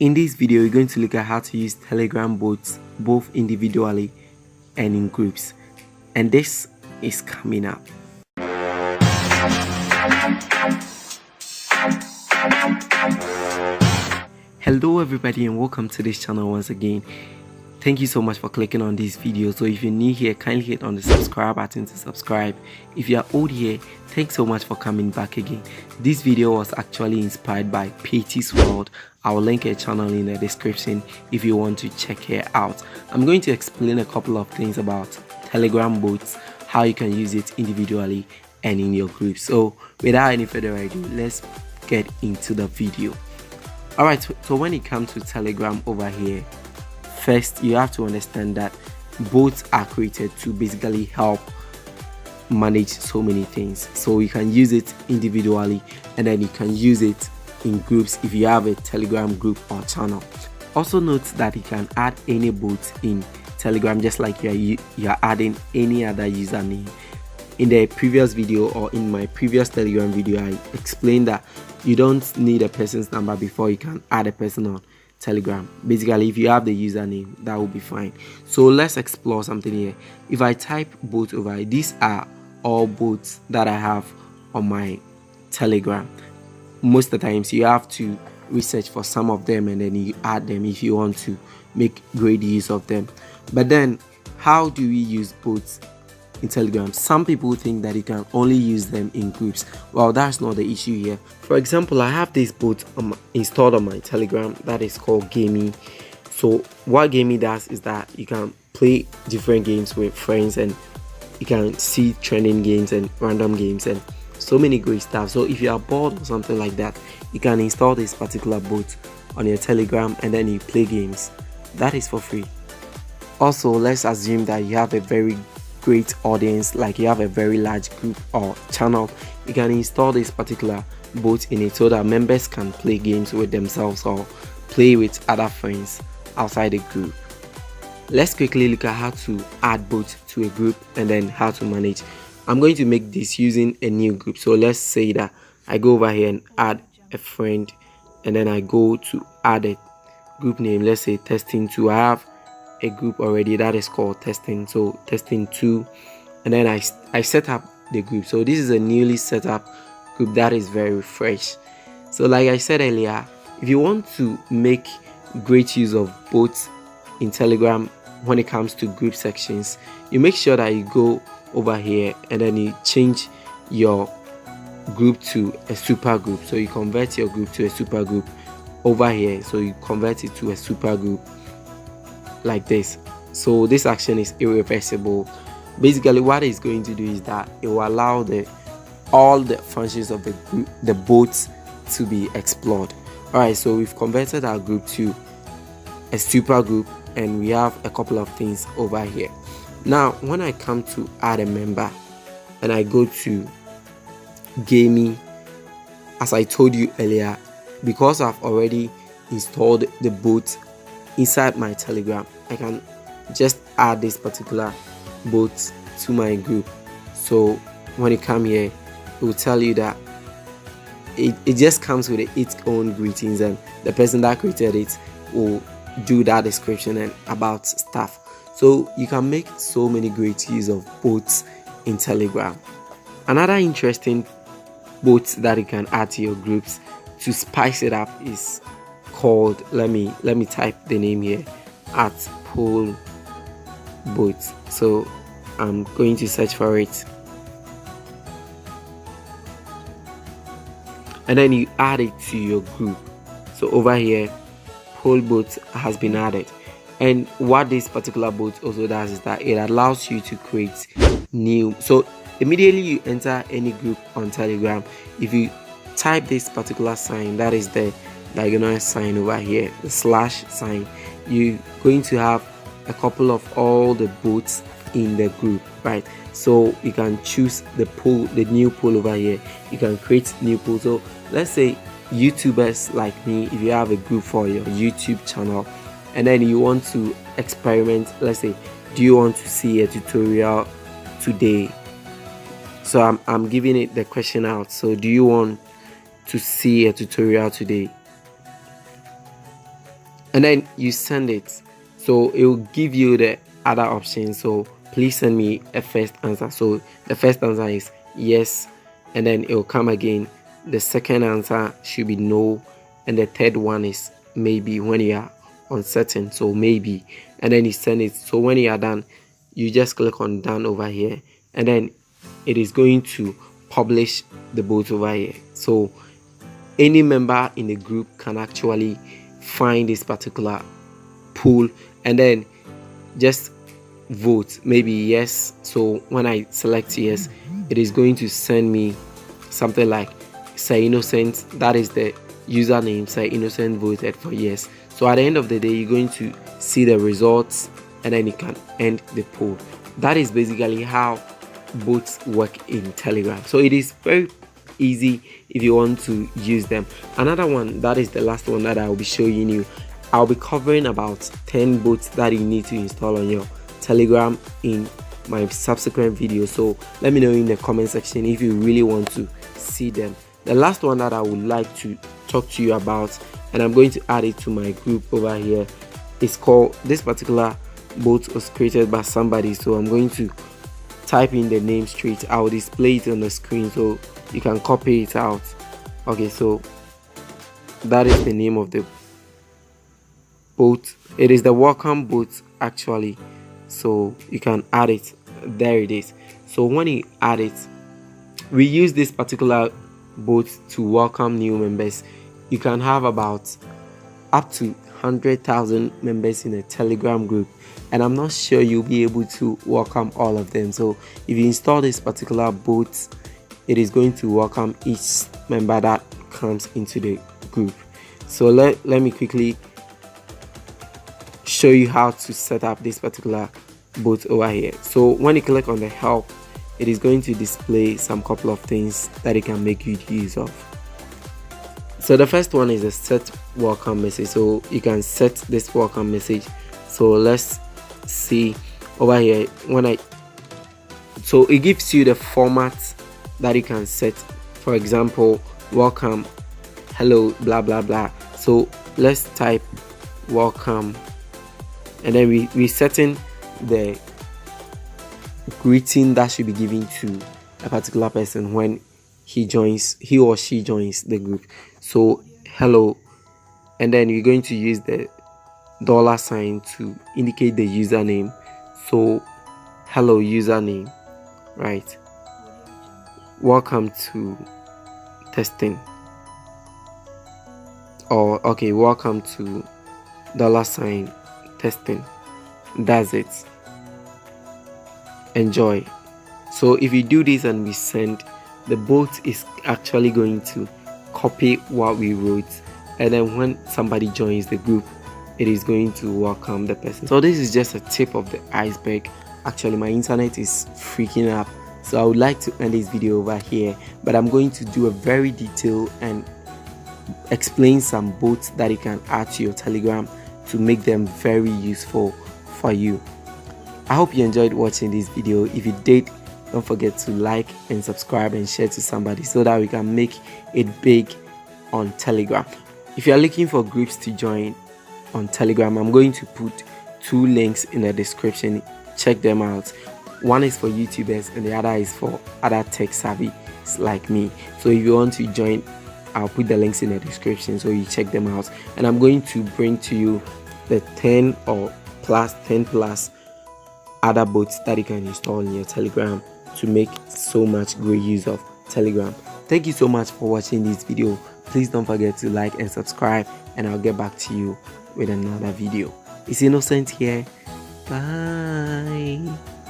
In this video, we're going to look at how to use Telegram bots both individually and in groups. And this is coming up. Hello everybody and welcome to this channel once again. Thank you so much for clicking on this video. So if you're new here, kindly hit on the subscribe button to subscribe. If you are old here, thanks so much for coming back again. This video was actually inspired by Patty's World. I will link her channel in the description if you want to check her out. I'm going to explain a couple of things about Telegram bots, how you can use it individually and in your group. So without any further ado, let's get into the video. Alright, so when it comes to Telegram over here, first you have to understand that bots are created to basically help manage so many things. So you can use it individually and then you can use it in groups if you have a Telegram group or channel. Also note that you can add any bot in Telegram just like you're adding any other username. In the previous video or in my previous Telegram video, I explained that you don't need a person's number before you can add a person on Telegram. Basically, if you have the username, that will be fine. So let's explore something here. If I type bot over here, these are all bots that I have on my Telegram. Most of the times you have to research for some of them and then you add them if you want to make great use of them. But then how do we use bots in Telegram? Some people think that you can only use them in groups. Well, that's not the issue here. For example, I have this bot installed on my Telegram that is called Gamey. So what Gamey does is that you can play different games with friends and you can see trending games and random games and so many great stuff. So if you are bored or something like that, you can install this particular bot on your Telegram and then you play games. That is for free. Also, let's assume that you have a very great audience, like you have a very large group or channel. You can install this particular bot in it so that members can play games with themselves or play with other friends outside the group. Let's quickly look at how to add bots to a group and then how to manage. I'm going to make this using a new group. So let's say that I go over here and add a friend and then I go to add a group name. Let's say testing 2. I have a group already that is called testing, so testing 2, and then I set up the group. So this is a newly set up group that is very fresh. So like I said earlier, if you want to make great use of bots in Telegram when it comes to group sections, you make sure that you go over here and then you change your group to a super group. So you convert your group to a super group over here. So you convert it to a super group like this. So this action is irreversible. Basically what it's going to do is that it will allow all the functions of the group, the bots, to be explored. Alright, so we've converted our group to a super group and we have a couple of things over here. Now when I come to add a member and I go to Gamey, as I told you earlier, because I've already installed the bot inside my Telegram, I can just add this particular bot to my group. So when you come here, it will tell you that it just comes with its own greetings and the person that created it will do that description and about stuff. So you can make so many great use of bots in Telegram. Another interesting bot that you can add to your groups to spice it up is called, let me type the name here, at poll bots. So I'm going to search for it and then you add it to your group. So over here, poll bot has been added. And what this particular bot also does is that it allows you to create new. So immediately you enter any group on Telegram, if you type this particular sign, that is the diagonal sign over here, the slash sign, you're going to have a couple of all the bots in the group, right? So you can choose the poll, the new poll over here. You can create new poll. So let's say YouTubers like me, if you have a group for your YouTube channel and then you want to experiment, let's say, do you want to see a tutorial today? So I'm giving it the question out. So do you want to see a tutorial today? and then you send it. So it will give you the other options. So please send me a first answer. So the first answer is yes, and then it will come again. The second answer should be no, and the third one is maybe, when you are uncertain. So maybe, and then you send it. So when you are done, you just click on done over here, and then it is going to publish the vote over here. So any member in the group can actually find this particular pool and then just vote, maybe yes. So when I select yes, it is going to send me something like Sir Innocent. That is the username. Sir Innocent voted for yes. So at the end of the day, you're going to see the results, and then you can end the poll. That is basically how bots work in Telegram. So it is very easy if you want to use them. Another one, that is the last one that I will be showing you. I'll be covering about 10 bots that you need to install on your Telegram in my subsequent video. So let me know in the comment section if you really want to see them. The last one that I would like to talk to you about, and I'm going to add it to my group over here, is called, this particular bot was created by somebody. So I'm going to type in the name straight. I will display it on the screen so you can copy it out. Okay, so that is the name of the bot. It is the welcome bot actually, so you can add it. There it is. So when you add it, we use this particular bot to welcome new members. You can have about up to 100,000 members in a Telegram group, and I'm not sure you'll be able to welcome all of them. So if you install this particular bot, it is going to welcome each member that comes into the group. So let me quickly show you how to set up this particular bot over here. So when you click on the help, it is going to display some couple of things that it can make good use of. So the first one is a set welcome message. So you can set this welcome message. So let's see over here. So it gives you the format that you can set. For example, welcome, hello, blah blah blah. So let's type welcome, and then we setting the greeting that should be given to a particular person when he or she joins the group. So hello, and then you're going to use the $sign to indicate the username. So hello username, right? Welcome to testing, or okay, welcome to $sign testing. That's it. Enjoy. So if you do this and we send, the bot is actually going to copy what we wrote, and then when somebody joins the group, it is going to welcome the person. So this is just a tip of the iceberg. Actually, my internet is freaking up, so I would like to end this video over here, but I'm going to do a very detailed and explain some bots that you can add to your Telegram to make them very useful for you. I hope you enjoyed watching this video. If you did, don't forget to like and subscribe and share to somebody so that we can make it big on Telegram. If you are looking for groups to join on Telegram, I'm going to put 2 links in the description. Check them out. One is for YouTubers and the other is for other tech savvy like me. So if you want to join, I'll put the links in the description so you check them out. And I'm going to bring to you the 10 plus other bots that you can install in your Telegram to make so much great use of Telegram. Thank you so much for watching this video. Please don't forget to like and subscribe, and I'll get back to you with another video. It's Innocent here. Bye.